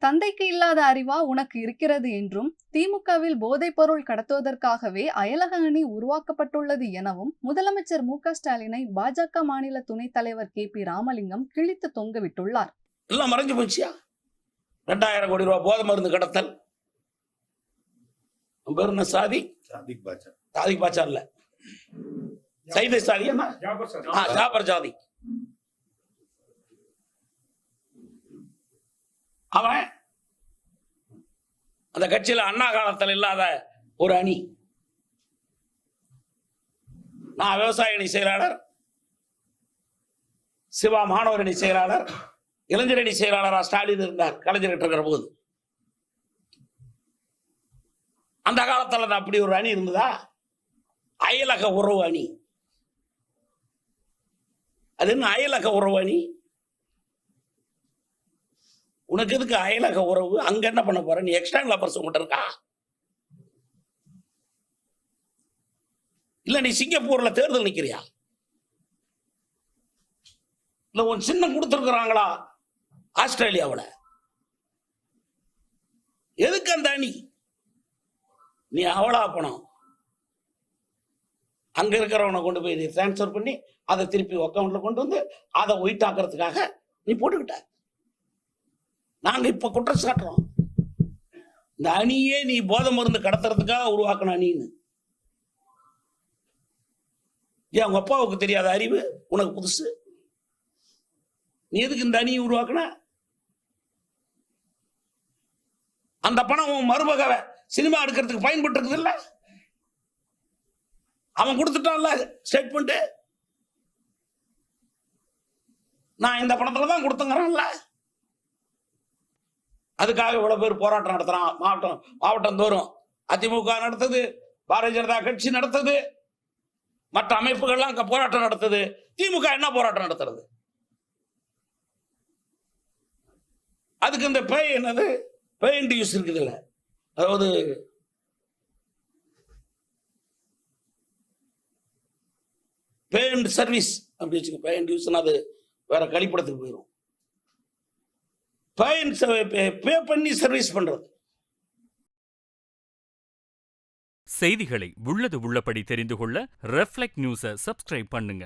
தந்தைக்கு இல்லாத அறிவா உனக்கு இருக்கிறது என்றும் திமுகவில் போதைப் பொருள் கடத்துவதற்காகவே அயலக அணி உருவாக்கப்பட்டுள்ளது எனவும் முதலமைச்சர் மு.க.ஸ்டாலினை பாஜக மாநில துணைத் தலைவர் கே.பி. ராமலிங்கம் கிழித்து தொங்கவிட்டுள்ளார். எல்லாம் மறைஞ்சு போச்சியா? 2000 கோடி ரூபாய் போதை மருந்து கடத்தல். பேர் என்ன? சாதிக் பாட்சா இல்ல, சைதை சாதி, ஜாபர் சாதிக். அவன் அந்த கட்சியில் அண்ணா காலத்தில் இல்லாத ஒரு அணி. நான் விவசாய அணி செயலாளர், சிவா மாணவர் அணி செயலாளர், இளைஞர் அணி செயலாளராக ஸ்டாலின் இருந்தார் கலைஞர் இருக்கிற போது. அந்த காலத்தில் அப்படி ஒரு அணி இருந்ததா? அயலக உறவு அணி. அது என்ன அயலக உறவு அணி? உனக்கு எதுக்கு அயலக உறவு? அங்க என்ன பண்ண போற? நீ எக்ஸ்டர்னல் அஃபேர்ஸ் உங்கள்கிட்ட இருக்கா? இல்ல நீ சிங்கப்பூர்ல தேர்தல் நிக்கிறியா? இல்ல உன் சின்னம் கொடுத்துருக்குறாங்களா ஆஸ்திரேலியாவில்? எதுக்கு அந்த அணி? நீ அவளா பணம் அங்க இருக்கிறவனை கொண்டு போய் நீ டிரான்ஸ்பர் பண்ணி அதை திருப்பி அக்கௌண்ட்ல கொண்டு வந்து அதை ஒயிட் ஆக்குறதுக்காக நீ போட்டுக்கிட்ட. நாங்க இப்ப குற்றம் சாட்டுறோம், இந்த அணியே நீ போதை மருந்து கடத்துறதுக்காக உருவாக்கணும் அணின்னு. ஏன் உங்க அப்பாவுக்கு தெரியாத அறிவு உனக்கு புதுசு? நீ எதுக்கு இந்த அணியை உருவாக்குன? அந்த பணம் மருமக சினிமா எடுக்கிறதுக்கு பயன்பட்டு இருக்குது இல்ல? அவன் கொடுத்துட்டான்ல ஸ்டேட்மெண்ட், நான் இந்த பணத்துல தான் கொடுத்தங்கிறான்ல. அதுக்காக இவ்வளவு பேர் போராட்டம் நடத்துறான். மாவட்டம் தோறும் அதிமுக நடத்துது, பாரதிய ஜனதா கட்சி நடத்துது, மற்ற அமைப்புகள்லாம் போராட்டம் நடத்துது. திமுக என்ன போராட்டம் நடத்துறது? அதுக்கு இந்த பே என்னது பேண்ட் யூஸ் இருக்குது இல்ல, அதாவது பேண்ட் சர்வீஸ் அப்படி வச்சுக்க. பேண்ட் யூஸ் அது வேற கழிப்படத்துக்கு போயிடும். பே பண்ணி சர்வீஸ் பண்றது. செய்திகளை உள்ளது உள்ளபடி தெரிந்து கொள்ள ரெஃப்ளெக்ட் நியூஸை சப்ஸ்கிரைப் பண்ணுங்க.